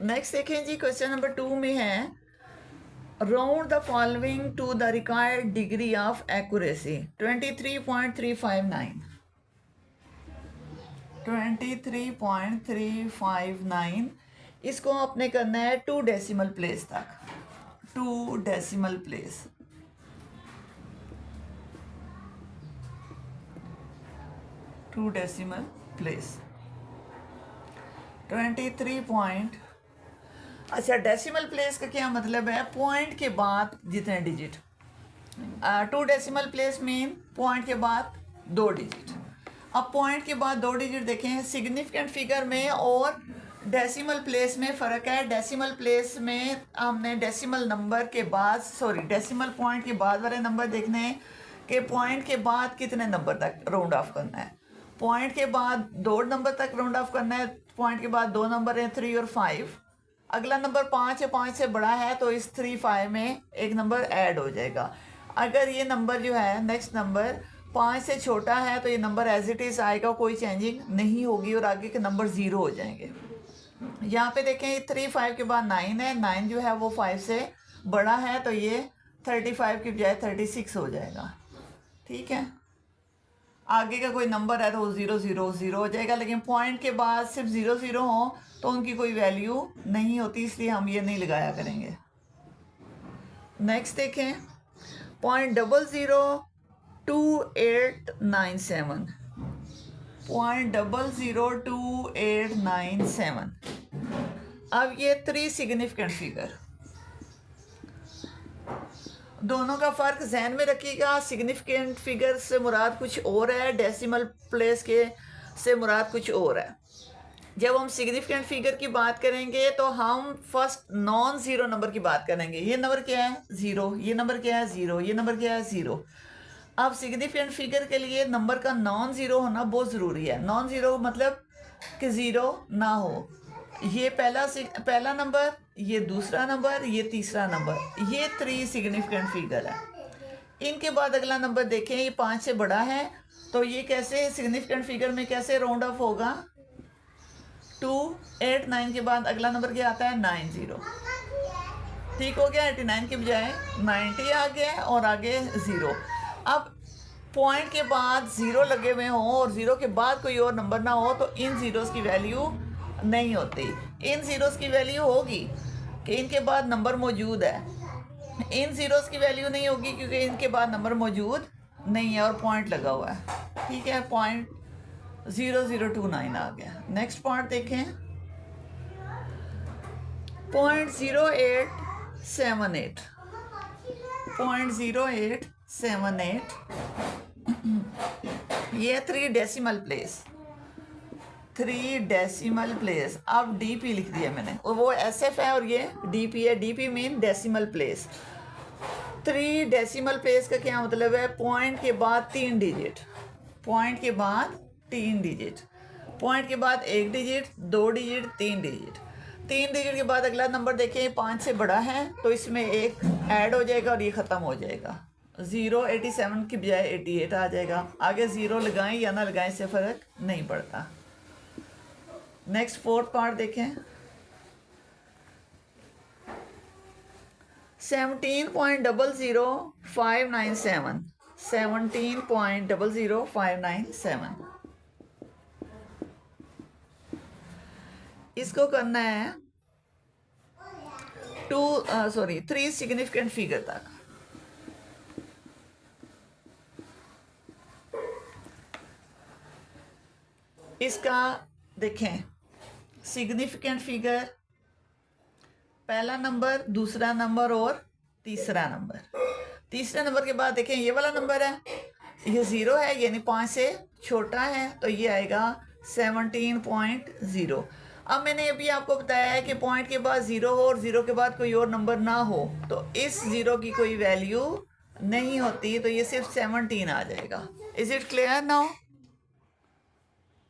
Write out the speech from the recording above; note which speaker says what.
Speaker 1: Next देखें जी, question number 2 में है round the following to the required degree of accuracy 23.359। 23.359 इसको अपने करना है 2 डेसिमल प्लेस तक, 2 डेसिमल प्लेस। 2 डेसिमल प्लेस 23 अच्छा, डेसिमल प्लेस का क्या मतलब है? पॉइंट के बाद जितने digit. 2 decimal place mean point के बाद 2 डिजिट। अब पॉइंट के बाद 2 डिजिट देखें, सिग्निफिकेंट फिगर में और डेसिमल प्लेस में फ़र्क है। डेसिमल प्लेस में हमने डेसिमल नंबर के बाद डेसिमल पॉइंट के बाद वाले नंबर देखने हैं कि पॉइंट के बाद कितने नंबर तक राउंड ऑफ करना है। पॉइंट के बाद 2 नंबर तक राउंड ऑफ करना है। पॉइंट के बाद 2 नंबर हैं 3 और 5। अगला नंबर 5 है, 5 से बड़ा है तो इस 3, 5 में एक नंबर ऐड हो जाएगा। अगर ये नंबर जो है नेक्स्ट नंबर 5 से छोटा है तो ये नंबर एज इट इज़ आएगा, कोई चेंजिंग नहीं होगी और आगे के नंबर 0 हो जाएंगे। यहाँ पे देखें 3, 5 के बाद 9 है, 9 जो है वो 5 से बड़ा है तो ये 35 की बजाय 36 हो जाएगा। ठीक है, आगे का कोई नंबर है तो वो 0, 0, 0 हो जाएगा, लेकिन पॉइंट के बाद सिर्फ 0, 0 हो तो उनकी कोई वैल्यू नहीं होती, इसलिए हम ये नहीं लगाया करेंगे। नेक्स्ट देखें 0.002897, 0.002897। अब ये 3 सिग्निफिकेंट फिगर, दोनों का फ़र्क जहन में रखिएगा। सिग्निफिकेंट फिगर से मुराद कुछ और है, डेसिमल प्लेस के से मुराद कुछ और है। जब हम सिग्निफिकेंट फिगर की बात करेंगे तो हम फर्स्ट नॉन ज़ीरो नंबर की बात करेंगे। ये नंबर क्या है? 0। ये नंबर क्या है? 0। ये नंबर क्या है? 0। अब सिग्निफिकेंट फिगर के लिए नंबर का नॉन ज़ीरो होना बहुत ज़रूरी है। नॉन ज़ीरो मतलब कि 0 ना हो। ये पहला नंबर, ये दूसरा नंबर, ये तीसरा नंबर, ये 3 सिग्निफिकेंट फिगर है। इनके बाद अगला नंबर देखें, ये 5 से बड़ा है तो ये कैसे सिग्निफिकेंट फिगर में कैसे राउंड ऑफ होगा? 289 के बाद अगला नंबर क्या आता है? 90। ठीक हो गया, 89 के बजाय 90 आ गया और आगे 0। अब पॉइंट के बाद 0 लगे हुए हों और 0 के बाद कोई और नंबर ना हो तो इन ज़ीरोज़ की वैल्यू नहीं होती। इन ज़ीरोज़ की वैल्यू होगी कि इनके बाद नंबर मौजूद है। इन ज़ीरोज़ की वैल्यू नहीं होगी क्योंकि इनके बाद नंबर मौजूद नहीं है और पॉइंट लगा हुआ है। ठीक है, 0.0029 आ गया। नेक्स्ट पॉइंट देखें 0.0878, 0.0878, ये 3 डेसिमल प्लेस, 3 डेसिमल प्लेस। अब डीपी लिख दिया मैंने, और वो एसएफ है और ये डीपी है। DP mean decimal place. 3 decimal place का क्या मतलब है? पॉइंट के बाद 3 डिजिट, पॉइंट के बाद 3 डिजिट, पॉइंट के बाद 1 डिजिट, 2 डिजिट, 3 डिजिट। 3 डिजिट के बाद अगला नंबर देखें 5 से बड़ा है तो इसमें एक ऐड हो जाएगा और ये ख़त्म हो जाएगा। 087 की बजाय 88 आ जाएगा। आगे 0 लगाएं या ना लगाएं से फ़र्क नहीं पड़ता। नेक्स्ट 4th पार्ट देखें 17.00597, 17.00597। इसको करना है 3 सिग्निफिकेंट फिगर तक। इसका देखें सिग्निफिकेंट फिगर, पहला नंबर, दूसरा नंबर और तीसरा नंबर। तीसरे नंबर के बाद देखें ये वाला नंबर है, ये 0 है यानी 5 से छोटा है तो ये आएगा 17.0। अब मैंने अभी आपको बताया है कि पॉइंट के बाद 0 हो और 0 के बाद कोई और नंबर ना हो तो इस 0 की कोई वैल्यू नहीं होती, तो ये सिर्फ 17 आ जाएगा। Is it clear now?